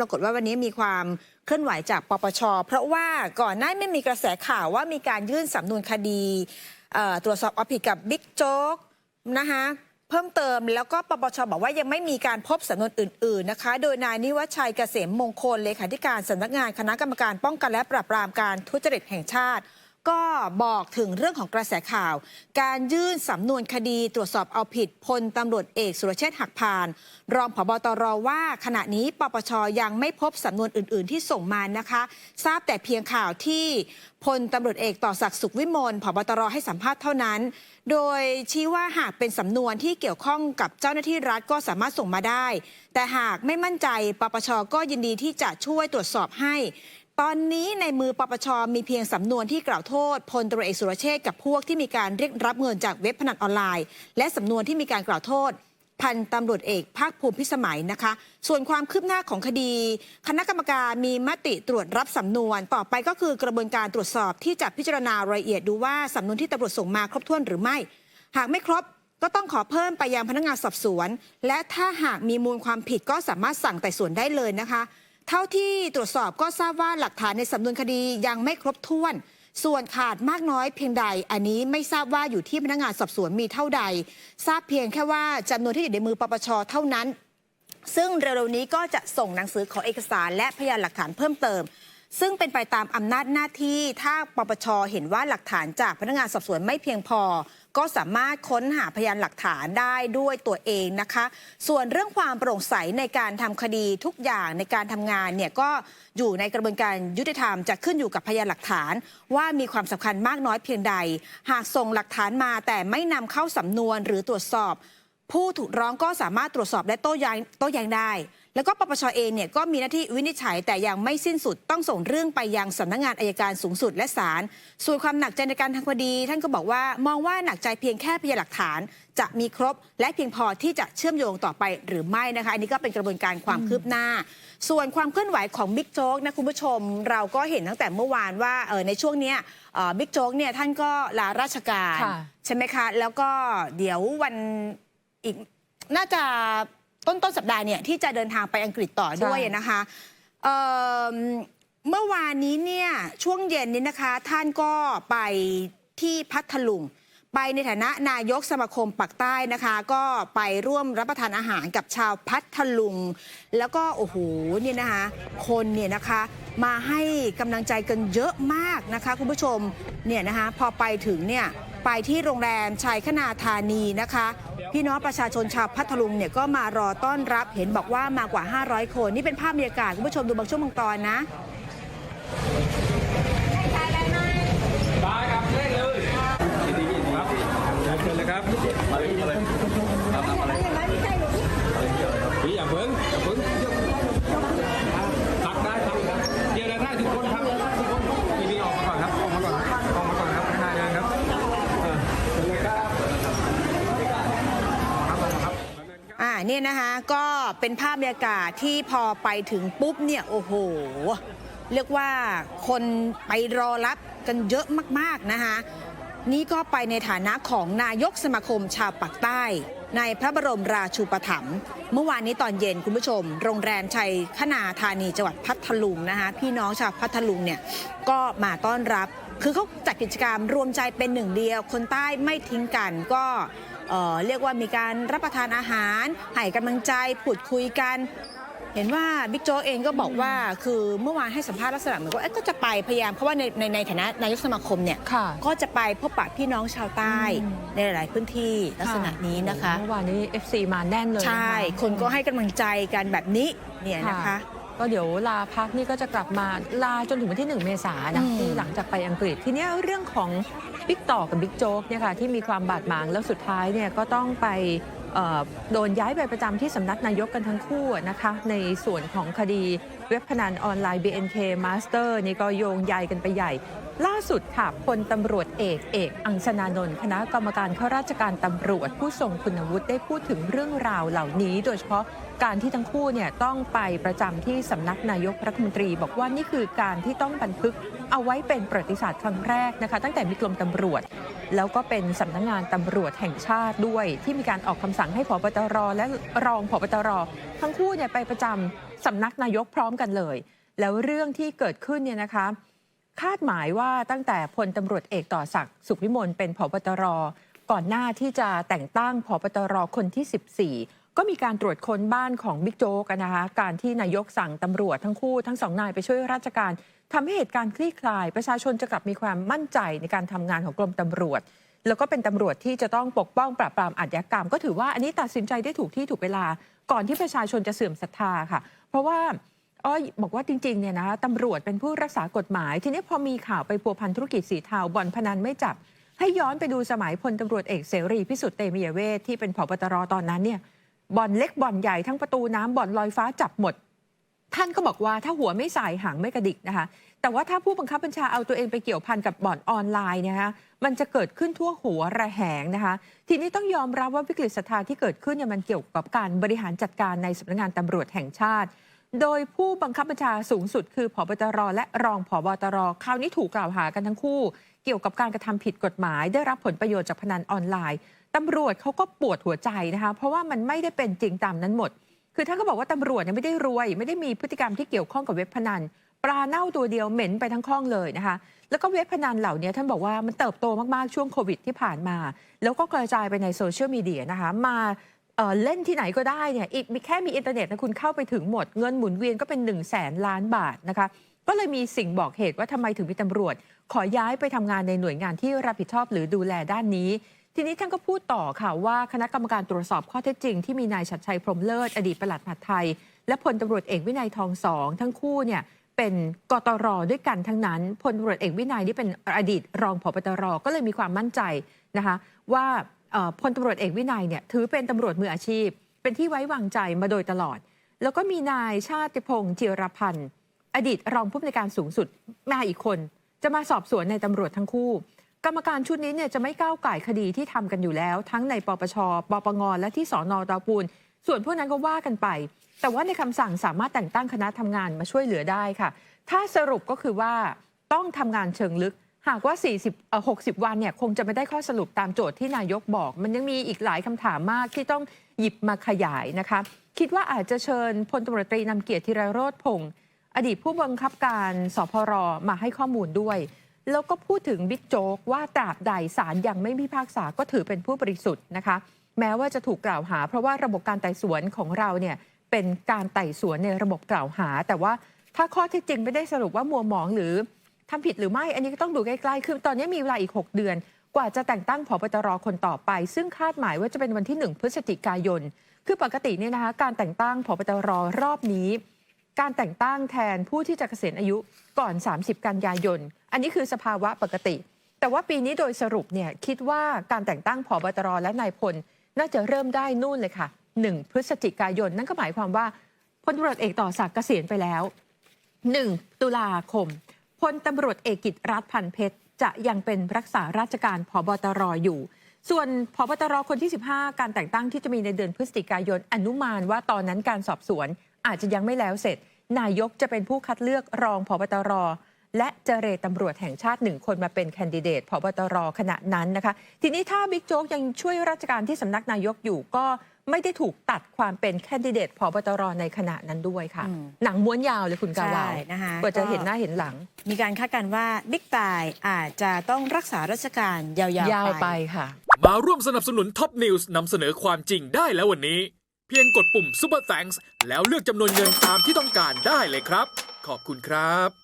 รากฏว่าวันนี้มีความเคลื่อนไหวจากปปชเพราะว่าก่อนหน้าไม่มีกระแสข่าวว่ามีการยื่นสำนวนคดีตรวจสอบเอาผิดกับบิ๊กโจ๊กนะคะเพิ่มเติมแล้วก็ปปชบอกว่ายังไม่มีการพบสำนวนอื่นๆนะคะโดยนายนิวัชชัยเกษมมงคลเลขาธิการสำนักงานคณะกรรมการป้องกันและปราบปรามการทุจริตแห่งชาติก็บอกถึงเรื่องของกระแสข่าวการยื่นสำนวนคดีตรวจสอบเอาผิดพลตำรวจเอกสุรเชษฐ์หักพานรองผบ.ตร.ว่าขณะนี้ปปชยังไม่พบสำนวนอื่นๆที่ส่งมานะคะทราบแต่เพียงข่าวที่พลตำรวจเอกต่อศักดิ์สุขวิมลผบ.ตร.ให้สัมภาษณ์เท่านั้นโดยชี้ว่าหากเป็นสำนวนที่เกี่ยวข้องกับเจ้าหน้าที่รัฐก็สามารถส่งมาได้แต่หากไม่มั่นใจปปชก็ยินดีที่จะช่วยตรวจสอบให้ตอนนี้ในมือปปชมีเพียงสำนวนที่กล่าวโทษพลตำรวจเอกสุรเชษฐ์กับพวกที่มีการเรียกรับเงินจากเว็บพนันออนไลน์และสำนวนที่มีการกล่าวโทษพันตำรวจเอกภาคภูมิพิสมัยนะคะส่วนความคืบหน้าของคดีคณะกรรมการมีมติตรวจรับสำนวนต่อไปก็คือกระบวนการตรวจสอบที่จะพิจารณารายละเอียดดูว่าสำนวนที่ตำรวจส่งมาครบถ้วนหรือไม่หากไม่ครบก็ต้องขอเพิ่มไปยังพนักงานสอบสวนและถ้าหากมีมูลความผิดก็สามารถสั่งไต่สวนได้เลยนะคะเท่าที่ตรวจสอบก็ทราบว่าหลักฐานในสำนวนคดียังไม่ครบถ้วนส่วนขาดมากน้อยเพียงใดอันนี้ไม่ทราบว่าอยู่ที่พนักงานสอบสวนมีเท่าใดทราบเพียงแค่ว่าจำนวนที่อยู่ในมือปปชเท่านั้นซึ่งเร็วๆนี้ก็จะส่งหนังสือขอเอกสารและพยานหลักฐานเพิ่มเติมซึ่งเป็นไปตามอำนาจหน้าที่ถ้าปปชเห็นว่าหลักฐานจากพนักงานสอบสวนไม่เพียงพอก็สามารถค้นหาพยานหลักฐานได้ด้วยตัวเองนะคะส่วนเรื่องความโปร่งใสในการทำคดีทุกอย่างในการทำงานเนี่ยก็อยู่ในกระบวนการยุติธรรมจะขึ้นอยู่กับพยานหลักฐานว่ามีความสำคัญมากน้อยเพียงใดหากส่งหลักฐานมาแต่ไม่นำเข้าสำนวนหรือตรวจสอบผู้ถูกร้องก็สามารถตรวจสอบและโต้แย้งได้แล้วก็ปปชเองเนี่ยก็มีหน้าที่วินิจฉัยแต่ยังไม่สิ้นสุดต้องส่งเรื่องไปยังสำนักงานอัยการสูงสุดและศาลส่วนความหนักใจในการทำคดีท่านก็บอกว่ามองว่าหนักใจเพียงแค่พยานหลักฐานจะมีครบและเพียงพอที่จะเชื่อมโยงต่อไปหรือไม่นะคะอันนี้ก็เป็นกระบวนการความคืบหน้าส่วนความเคลื่อนไหวของบิ๊กโจ๊กนะคุณผู้ชมเราก็เห็นตั้งแต่เมื่อวานว่าในช่วงนี้บิ๊กโจ๊กเนี่ยท่านก็ลาราชการใช่ไหมคะแล้วก็เดี๋ยววันอีกน่าจะต้นสัปดาห์เนี่ยที่จะเดินทางไปอังกฤษต่อด้วยนะคะเมื่อวานนี้เนี่ยช่วงเย็นนี้นะคะท่านก็ไปที่พัทลุงไปในฐานะนายกสมาคมปักใต้นะคะก็ไปร่วมรับประทานอาหารกับชาวพัทลุงแล้วก็โอ้โหเนี่ยนะคะคนเนี่ยนะคะมาให้กำลังใจกันเยอะมากนะคะคุณผู้ชมเนี่ยนะคะพอไปถึงเนี่ยไปที่โรงแรมชัยคณาธานีนะคะพี่น้องประชาชนชาวพัทลุงเนี่ยก็มารอต้อนรับเห็นบอกว่ามากว่า500คนนี่เป็นภาพบรรยากาศคุณผู้ชมดูบางช่วงบางตอนนะได้ครับเล่นเลยครับเชิญเลยครับมาเลยมาเลยครับอะไรพี่อย่าเพิ่งตักได้ครับเดี๋ยวได้ทุกคนครับพี่ออกมาก่อนครับออกมาก่อนครับง่ายๆครับเชิญเลยครับเนี่ยนะคะก็เป็นภาพบรรยากาศที่พอไปถึงปุ๊บเนี่ยโอ้โหเรียกว่าคนไปรอรับกันเยอะมากๆนะคะนี่ก็ไปในฐานะของนายกสมาคมชาวปากใต้ในพระบรมราชูปถัมภ์เมื่อวานนี้ตอนเย็นคุณผู้ชมโรงแรมชัยคณาธานีจังหวัดพัทลุงนะคะพี่น้องชาวพัทลุงเนี่ยก็มาต้อนรับคือเขาจัดกิจกรรมรวมใจเป็นหนึ่งเดียวคนใต้ไม่ทิ้งกันก็เรียกว่ามีการรับประทานอาหารให้กำลังใจพูดคุยกันเห็นว่าบิ๊กโจ๊กเองก็บอกว่าคือเมื่อวานให้สัมภาษณ์ลักษณะเหมือนว่าก็จะไปพยายามเพราะว่าในฐานะนายกสมาคมเนี่ยก็จะไปพบปะพี่น้องชาวใต้ในหลายพื้นที่ลักษณะนี้นะคะเมื่อวานนี้ FC มาแน่นเลยใช่คนก็ให้กำลังใจกันแบบนี้เนี่ยนะคะก็เดี๋ยวลาพักนี่ก็จะกลับมาลาจนถึงวันที่1 เมษายนนะที่หลังจากไปอังกฤษทีนี้เรื่องของบิ๊กต่อกับบิ๊กโจ๊กเนี่ยค่ะที่มีความบาดหมางแล้วสุดท้ายเนี่ยก็ต้องไปโดนย้ายไปประจำที่สำนักนายกกันทั้งคู่นะคะในส่วนของคดีเว็บพนันออนไลน์ BNK Master นี่ก็โยงใยกันไปใหญ่ล่าสุดค่ะพลตำรวจเอกอังสนานนท์คณะกรรมการข้าราชการตำรวจผู้ทรงคุณวุฒิได้พูดถึงเรื่องราวเหล่านี้โดยเฉพาะการที่ทั้งคู่เนี่ยต้องไปประจำที่สำนักนายกรัฐมนตรีบอกว่านี่คือการที่ต้องบันทึกเอาไว้เป็นประวัติศาสตร์ครั้งแรกนะคะตั้งแต่มีกรมตำรวจแล้วก็เป็นสำนักงานตำรวจแห่งชาติด้วยที่มีการออกคำสั่งให้ผบ.ตร.และรองผบ.ตร.ทั้งคู่เนี่ยไปประจำ สำนักนายกพร้อมกันเลย แล้วเรื่องที่เกิดขึ้นเนี่ยนะคะคาดหมายว่าตั้งแต่พลตำรวจเอกต่อศักดิ์สุขวิมลเป็นผบตรก่อนหน้าที่จะแต่งตั้งผบตรคนที่ 14 ก็มีการตรวจค้นบ้านของบิ๊กโจ๊กนะคะการที่นายกสั่งตำรวจทั้งคู่ทั้งสองนายไปช่วยราชการทำให้เหตุการณ์คลี่คลายประชาชนจะกลับมีความมั่นใจในการทำงานของกรมตำรวจแล้วก็เป็นตำรวจที่จะต้องปกป้องปราบปรามอาชญากรรมก็ถือว่าอันนี้ตัดสินใจได้ถูกที่ถูกเวลาก่อนที่ประชาชนจะเสื่อมศรัทธาค่ะเพราะว่าบอกว่าจริงๆเนี่ยนะตำรวจเป็นผู้รักษากฎหมายทีนี้พอมีข่าวไปพัวพันธุรกิจสีเทาบ่อนพนันไม่จับให้ย้อนไปดูสมัยพลตำรวจเอกเสรีพิสุทธิ์เตมียเวทที่เป็นผบตรตอนนั้นเนี่ยบ่อนเล็กบ่อนใหญ่ทั้งประตูน้ำบ่อนลอยฟ้าจับหมดท่านก็บอกว่าถ้าหัวไม่สายหางไม่กระดิกนะคะแต่ว่าถ้าผู้บังคับบัญชาเอาตัวเองไปเกี่ยวพันกับบ่อนออนไลน์นะคะมันจะเกิดขึ้นทั่วหัวระแหงนะคะทีนี้ต้องยอมรับว่าวิกฤตศรัทธาที่เกิดขึ้นเนี่ยมันเกี่ยวกับการบริหารจัดการในสำนักงานตำรวจแห่งชาติโดยผู้บังคับบัญชาสูงสุดคือผบตรและรองผบตรคราวนี้ถูกกล่าวหากันทั้งคู่เกี่ยวกับการกระทำผิดกฎหมายได้รับผลประโยชน์จากพนันออนไลน์ตำรวจเขาก็ปวดหัวใจนะคะเพราะว่ามันไม่ได้เป็นจริงตามนั้นหมดคือท่านก็บอกว่าตำรวจไม่ได้รวยไม่ได้มีพฤติกรรมที่เกี่ยวข้องกับเว็บพนันปลาเน่าตัวเดียวเหม็นไปทั้งคลองเลยนะคะแล้วก็เว็บพนันเหล่านี้ท่านบอกว่ามันเติบโตมากๆช่วงโควิดที่ผ่านมาแล้วก็กระจายไปในโซเชียลมีเดียนะคะมาเล่นที่ไหนก็ได้เนี่ยแค่มีอินเทอร์เน็ตนะคุณเข้าไปถึงหมดเงินหมุนเวียนก็เป็น100,000 ล้านบาทนะคะก็เลยมีสิ่งบอกเหตุว่าทำไมถึงมีตำรวจขอย้ายไปทำงานในหน่วยงานที่รับผิดชอบหรือดูแลด้านนี้ทีนี้ท่านก็พูดต่อค่ะว่าคณะกรรมการตรวจสอบข้อเท็จจริงที่มีนายชัดชัยพรหมเลิศอดีตปลัดมหาดไทยและพลตำรวจเอกวินัยทองสองทั้งคู่เนี่ยเป็นกตรด้วยกันทั้งนั้นพลตำรวจเอกวินัยนี่เป็นอดีตรองผบตรก็เลยมีความมั่นใจนะคะว่าพลตำรวจเอกวินัยเนี่ยถือเป็นตำรวจมืออาชีพเป็นที่ไว้วางใจมาโดยตลอดแล้วก็มีนายชาติพงษ์จิรพันธ์อดีตรองผู้อำนวยการสูงสุดมาอีกคนจะมาสอบสวนในตำรวจทั้งคู่กรรมการชุดนี้เนี่ยจะไม่ก้าวไก่คดีที่ทำกันอยู่แล้วทั้งในปปชปปงและที่สน.เตาปูนส่วนพวกนั้นก็ว่ากันไปแต่ว่าในคำสั่งสามารถแต่งตั้งคณะทำงานมาช่วยเหลือได้ค่ะถ้าสรุปก็คือว่าต้องทำงานเชิงลึกหากว่า60 วันเนี่ยคงจะไม่ได้ข้อสรุปตามโจทย์ที่นายกบอกมันยังมีอีกหลายคำถามมากที่ต้องหยิบมาขยายนะคะคิดว่าอาจจะเชิญพลตำรวจตรีนำเกียรติธีรโรจน์พงศ์อดีตผู้บังคับการสพรมาให้ข้อมูลด้วยแล้วก็พูดถึงบิ๊กโจ๊กว่าตราบใดศาลยังไม่พิพากษาก็ถือเป็นผู้บริสุทธิ์นะคะแม้ว่าจะถูกกล่าวหาเพราะว่าระบบการไต่สวนของเราเนี่ยเป็นการไต่สวนในระบบกล่าวหาแต่ว่าถ้าข้อเท็จจริงไม่ได้สรุปว่ามัวหมองหรือทำผิดหรือไม่อันนี้ก็ต้องดูใกล้ๆคือตอนนี้มีเวลาอีก6 เดือนกว่าจะแต่งตั้งผบตรคนต่อไปซึ่งคาดหมายว่าจะเป็นวันที่1 พฤศจิกายนคือปกติเนี่ยนะคะการแต่งตั้งผบตรรอบนี้การแต่งตั้งแทนผู้ที่จะเกษียณอายุก่อน30 กันยายนอันนี้คือสภาวะปกติแต่ว่าปีนี้โดยสรุปเนี่ยคิดว่าการแต่งตั้งผบตรและนายพลน่าจะเริ่มได้นู่นเลยค่ะ1 พฤศจิกายนนั่นก็หมายความว่าพลตำรวจเอกต่อศักดิ์เกษียณไปแล้ว1 ตุลาคมพลตำรวจเอกกิตติรัตน์พันเพชรจะยังเป็นรักษาราชการผบตรอยู่ส่วนผบตรคนที่15การแต่งตั้งที่จะมีในเดือนพฤศจิกายนอนุมานว่าตอนนั้นการสอบสวนอาจจะยังไม่แล้วเสร็จนายกจะเป็นผู้คัดเลือกรองผบตรและเจรตำรวจแห่งชาติ1 คนมาเป็นแคนดิเดตผบตรขณะนั้นนะคะทีนี้ถ้าบิ๊กโจ๊กยังช่วยราชการที่สำนักนายกอยู่ก็ไม่ได้ถูกตัดความเป็นแคนดิเดตผบตรในขณะนั้นด้วยค่ะหนังม้วนยาวเลยคุณกาวาวนะคะกว่าจะเห็นหน้าเห็นหลังมีการคาดการณ์ว่าบิ๊กต่ายอาจจะต้องรักษาราชการยาวๆไปค่ะมาร่วมสนับสนุนท็อปนิวส์นำเสนอความจริงได้แล้ววันนี้เพียงกดปุ่ม Super Thanks แล้วเลือกจำนวนเงินตามที่ต้องการได้เลยครับขอบคุณครับ